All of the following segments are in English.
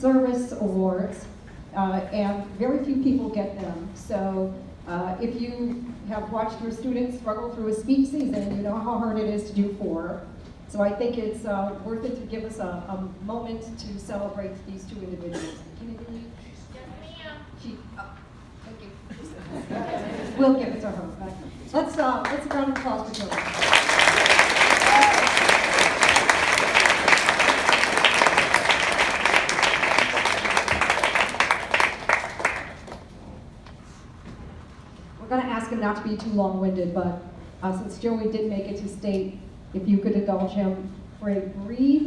service awards, and very few people get them. So if you have watched your students struggle through a speech season, you know how hard it is to do 4. So I think it's worth it to give us a moment to celebrate these 2 individuals. Thank you. We'll give it to her. Let's a round of applause for Joey. We're going to ask him not to be too long-winded, but since Joey did make it to state, if you could indulge him for a brief,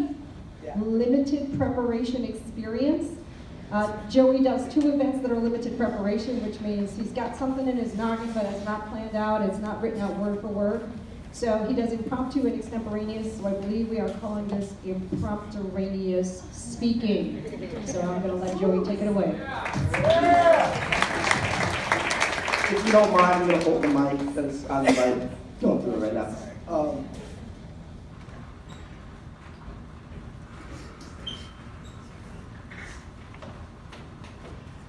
limited preparation experience. Joey does 2 events that are limited preparation, which means he's got something in his noggin, but it's not planned out, it's not written out word for word. So he does impromptu and extemporaneous, so I believe we are calling this impromptu-raneous speaking. So I'm going to let Joey take it away. If you don't mind, I'm going to hold the mic because I'm going through it right now.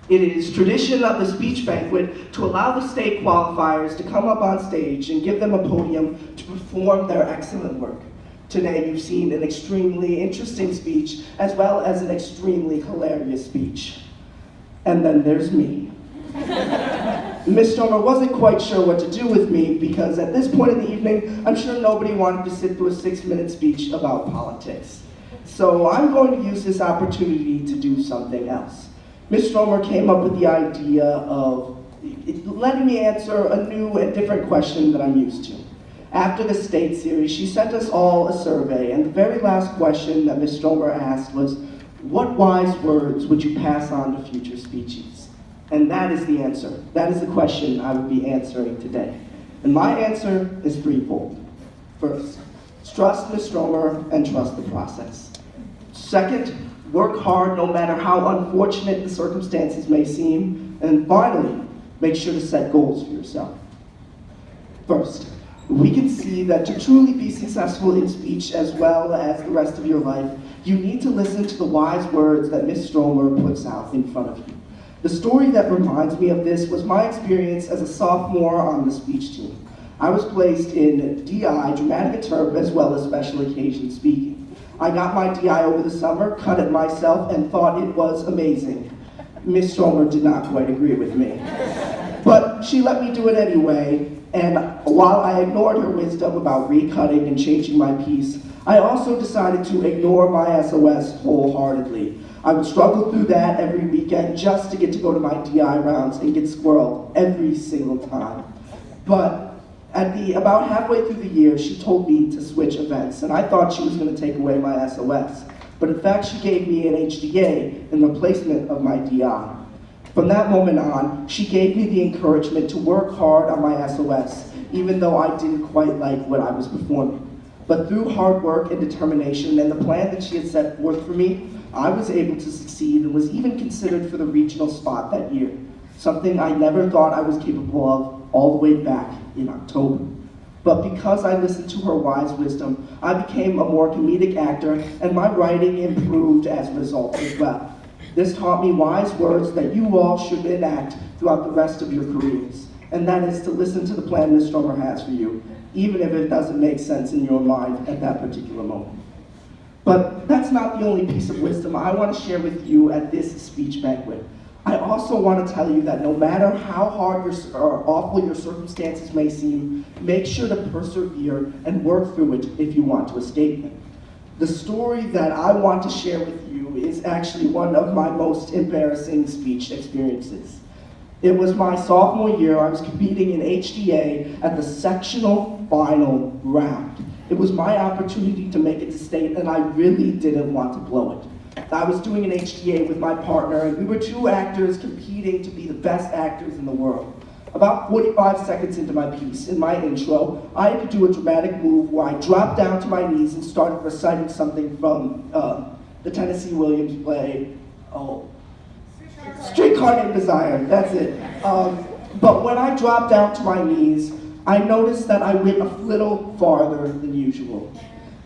It is tradition of the speech banquet to allow the state qualifiers to come up on stage and give them a podium to perform their excellent work. Today you've seen an extremely interesting speech as well as an extremely hilarious speech. And then there's me. Ms. Stormer wasn't quite sure what to do with me because at this point in the evening, I'm sure nobody wanted to sit through a 6-minute speech about politics. So I'm going to use this opportunity to do something else. Ms. Stromer came up with the idea of letting me answer a new and different question that I'm used to. After the state series, she sent us all a survey, and the very last question that Ms. Stromer asked was, what wise words would you pass on to future speeches? And that is the answer. That is the question I will be answering today. And my answer is threefold. First, trust Ms. Stromer and trust the process. Second, work hard no matter how unfortunate the circumstances may seem. And finally, make sure to set goals for yourself. First, we can see that to truly be successful in speech as well as the rest of your life, you need to listen to the wise words that Ms. Stromer puts out in front of you. The story that reminds me of this was my experience as a sophomore on the speech team. I was placed in DI, dramatic interp, as well as special occasion speaking. I got my DI over the summer, cut it myself, and thought it was amazing. Ms. Stromer did not quite agree with me. But she let me do it anyway, and while I ignored her wisdom about recutting and changing my piece, I also decided to ignore my SOS wholeheartedly. I would struggle through that every weekend just to get to go to my DI rounds and get squirreled every single time. But about halfway through the year, she told me to switch events, and I thought she was going to take away my SOS. But in fact, she gave me an HDA in replacement of my DI. From that moment on, she gave me the encouragement to work hard on my SOS, even though I didn't quite like what I was performing. But through hard work and determination and the plan that she had set forth for me, I was able to succeed and was even considered for the regional spot that year, something I never thought I was capable of all the way back in October. But because I listened to her wise wisdom, I became a more comedic actor, and my writing improved as a result as well. This taught me wise words that you all should enact throughout the rest of your careers, and that is to listen to the plan Ms. Stromer has for you, even if it doesn't make sense in your mind at that particular moment. But that's not the only piece of wisdom I want to share with you at this speech banquet. I also want to tell you that no matter how hard or awful your circumstances may seem, make sure to persevere and work through it if you want to escape them. The story that I want to share with you is actually one of my most embarrassing speech experiences. It was my sophomore year. I was competing in HDA at the sectional final round. It was my opportunity to make it to state, and I really didn't want to blow it. I was doing an HDA with my partner, and we were two actors competing to be the best actors in the world. About 45 seconds into my piece, in my intro, I had to do a dramatic move where I dropped down to my knees and started reciting something from the Tennessee Williams play, Streetcar Named Desire, that's it. But when I dropped down to my knees, I noticed that I went a little farther than usual.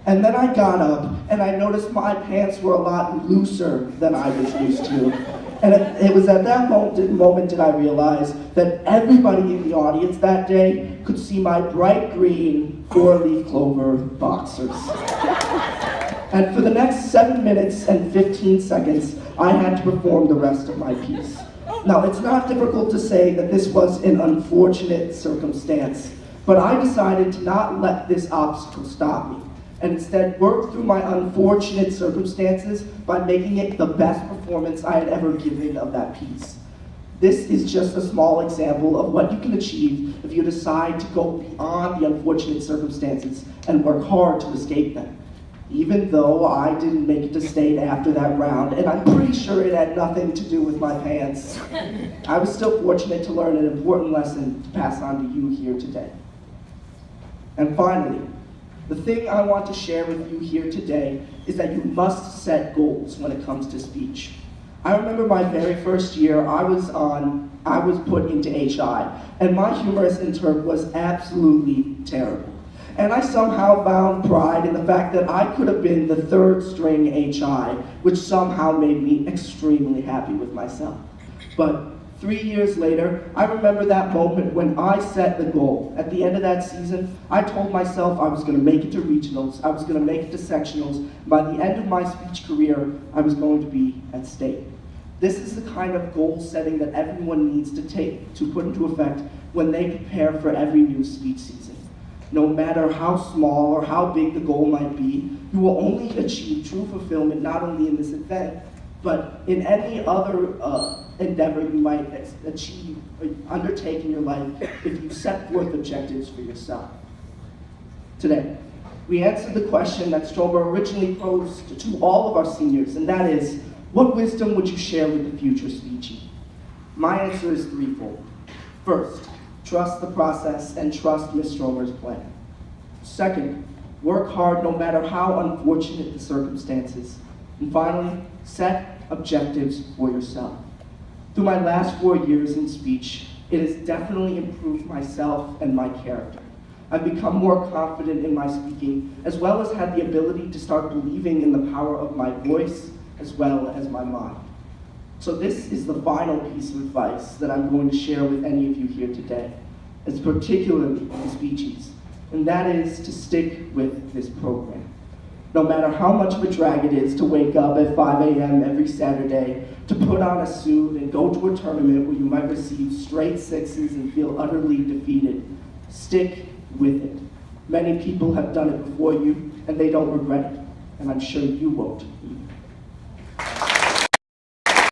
And then I got up, and I noticed my pants were a lot looser than I was used to. And it was at that moment did I realize that everybody in the audience that day could see my bright green 4-leaf clover boxers. And for the next 7 minutes and 15 seconds, I had to perform the rest of my piece. Now, it's not difficult to say that this was an unfortunate circumstance, but I decided to not let this obstacle stop me, and instead work through my unfortunate circumstances by making it the best performance I had ever given of that piece. This is just a small example of what you can achieve if you decide to go beyond the unfortunate circumstances and work hard to escape them. Even though I didn't make it to state after that round, and I'm pretty sure it had nothing to do with my pants, I was still fortunate to learn an important lesson to pass on to you here today. And finally, the thing I want to share with you here today is that you must set goals when it comes to speech. I remember my very first year, I was put into HI, and my humorous intern was absolutely terrible. And I somehow found pride in the fact that I could have been the third string HI, which somehow made me extremely happy with myself. But 3 years later, I remember that moment when I set the goal. At the end of that season, I told myself I was going to make it to regionals, I was going to make it to sectionals. By the end of my speech career, I was going to be at state. This is the kind of goal setting that everyone needs to put into effect when they prepare for every new speech season. No matter how small or how big the goal might be, you will only achieve true fulfillment not only in this event, but in any other endeavor you might achieve or undertake in your life if you set forth objectives for yourself. Today, we answered the question that Stromer originally posed to all of our seniors, and that is, what wisdom would you share with the future speechee? My answer is threefold. First, trust the process and trust Ms. Stromer's plan. Second, work hard no matter how unfortunate the circumstances. And finally, set objectives for yourself. Through my last 4 years in speech, it has definitely improved myself and my character. I've become more confident in my speaking, as well as had the ability to start believing in the power of my voice, as well as my mind. So this is the final piece of advice that I'm going to share with any of you here today, as particularly the speechies, and that is to stick with this program. No matter how much of a drag it is to wake up at 5 a.m. every Saturday, to put on a suit and go to a tournament where you might receive straight sixes and feel utterly defeated, stick with it. Many people have done it before you, and they don't regret it, and I'm sure you won't either.